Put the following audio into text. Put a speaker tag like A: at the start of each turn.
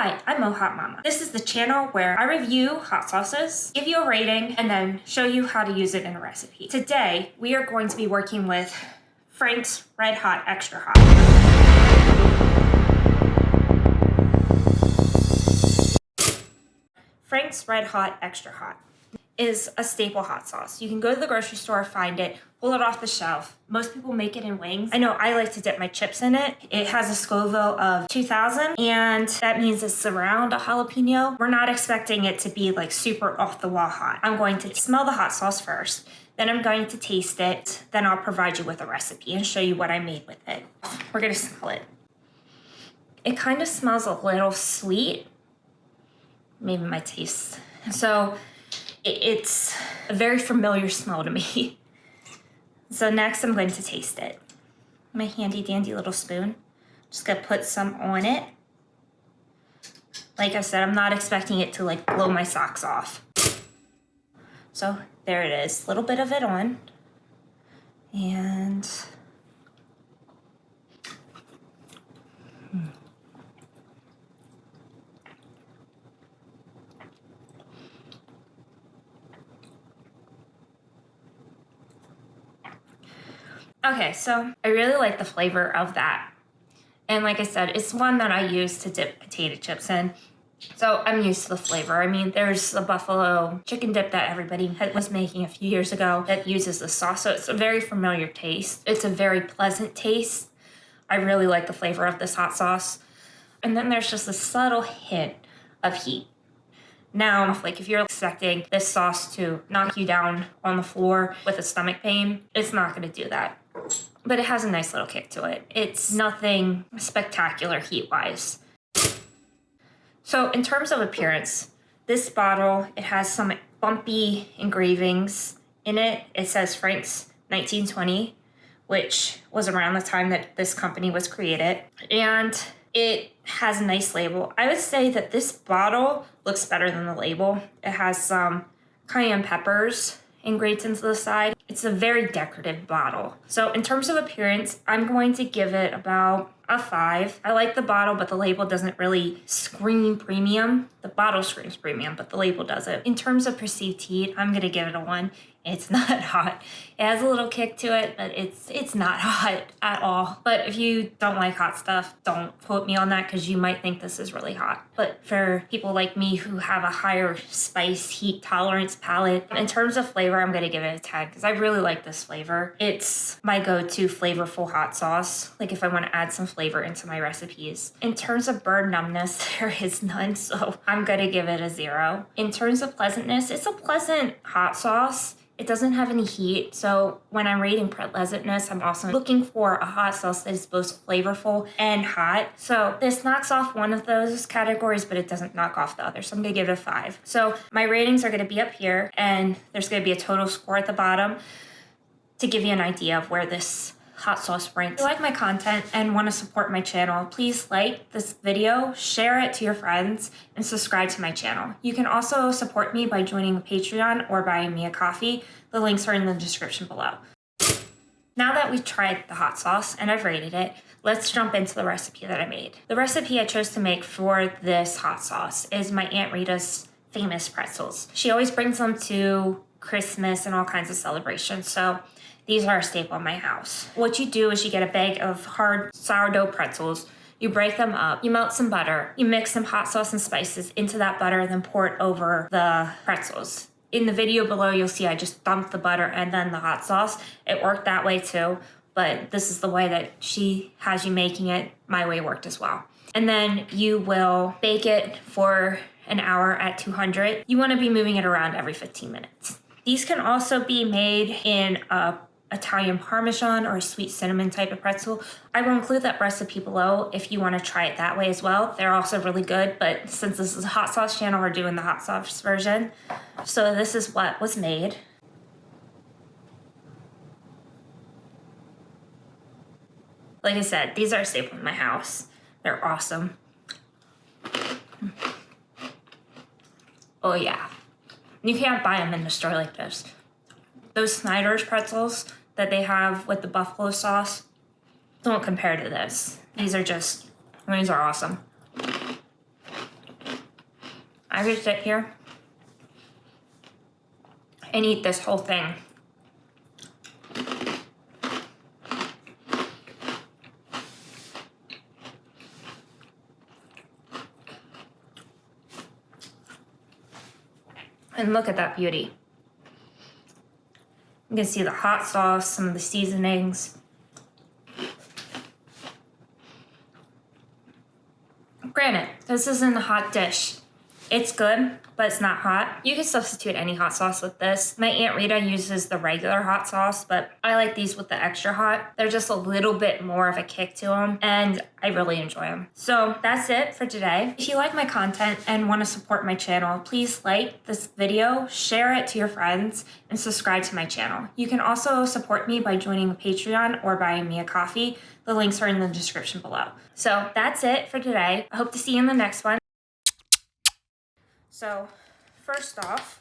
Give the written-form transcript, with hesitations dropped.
A: Hi, I'm Mo Hot Mama. This is the channel where I review hot sauces, give you a rating, and then show you how to use it in a recipe. Today, we are going to be working with Frank's RedHot Extra Hot. Frank's RedHot Extra Hot is a staple hot sauce. You can go to the grocery store, find it, pull it off the shelf. Most people make it in wings. I know I like to dip my chips in it. It has a Scoville of 2000, and that means it's around a jalapeno. We're not expecting it to be like super off the wall hot. I'm going to smell the hot sauce first, then I'm going to taste it, then I'll provide you with a recipe and show you what I made with it. We're gonna smell it. It kind of smells a little sweet, maybe my taste. So it's a very familiar smell to me. So next I'm going to taste it. My handy dandy little spoon. Just gonna put some on it. Like I said, I'm not expecting it to like blow my socks off. So there it is, a little bit of it on. And okay, so I really like the flavor of that. And like I said, it's one that I use to dip potato chips in. So I'm used to the flavor. I mean, there's a buffalo chicken dip that everybody was making a few years ago that uses the sauce. So it's a very familiar taste. It's a very pleasant taste. I really like the flavor of this hot sauce. And then there's just a subtle hint of heat. Now, like if you're expecting this sauce to knock you down on the floor with a stomach pain, it's not gonna do that. But it has a nice little kick to it. It's nothing spectacular heat-wise. So in terms of appearance, this bottle, it has some bumpy engravings in it. It says Frank's 1920, which was around the time that this company was created. And it has a nice label. I would say that this bottle looks better than the label. It has some Cayenne Peppers engraved into the side. It's a very decorative bottle. So in terms of appearance, I'm going to give it about a 5. I like the bottle, but the label doesn't really scream premium. The bottle screams premium, but the label doesn't. In terms of perceived heat, I'm gonna give it a 1. It's not hot. It has a little kick to it, but it's not hot at all. But if you don't like hot stuff, don't quote me on that because you might think this is really hot. But for people like me who have a higher spice heat tolerance palate, in terms of flavor, I'm gonna give it a 10 because I really like this flavor. It's my go-to flavorful hot sauce, like if I want to add some flavor into my recipes. In terms of burn numbness, there is none, so I'm gonna give it a 0. In terms of pleasantness, it's a pleasant hot sauce. It doesn't have any heat, so when I'm rating pleasantness, I'm also looking for a hot sauce that is both flavorful and hot. So this knocks off one of those categories, but it doesn't knock off the other, so I'm gonna give it a 5. So my ratings are gonna be up here, and there's gonna be a total score at the bottom to give you an idea of where this hot sauce ranks. If you like my content and want to support my channel, please like this video, share it to your friends, and subscribe to my channel. You can also support me by joining a Patreon or buying me a coffee. The links are in the description below. Now that we've tried the hot sauce and I've rated it, let's jump into the recipe that I made. The recipe I chose to make for this hot sauce is my Aunt Rita's famous pretzels. She always brings them to Christmas and all kinds of celebrations, so these are a staple in my house. What you do is you get a bag of hard sourdough pretzels, you break them up, you melt some butter, you mix some hot sauce and spices into that butter, and then pour it over the pretzels. In the video below, you'll see I just dumped the butter and then the hot sauce. It worked that way too, but this is the way that she has you making it. My way worked as well. And then you will bake it for an hour at 200. You wanna be moving it around every 15 minutes. These can also be made in a Italian Parmesan or a sweet cinnamon type of pretzel. I will include that recipe below if you want to try it that way as well. They're also really good, but since this is a hot sauce channel, we're doing the hot sauce version. So this is what was made. Like I said, these are a staple in my house. They're awesome. Oh yeah. You can't buy them in the store like this. Those Snyder's pretzels that they have with the buffalo sauce don't compare to this. These are awesome. I could sit here and eat this whole thing. And look at that beauty. You can see the hot sauce, some of the seasonings. Granted, this isn't a hot dish. It's good, but it's not hot. You can substitute any hot sauce with this. My Aunt Rita uses the regular hot sauce, but I like these with the extra hot. They're just a little bit more of a kick to them, and I really enjoy them. So that's it for today. If you like my content and want to support my channel, please like this video, share it to your friends, and subscribe to my channel. You can also support me by joining a Patreon or buying me a coffee. The links are in the description below. So that's it for today. I hope to see you in the next one. So, first off,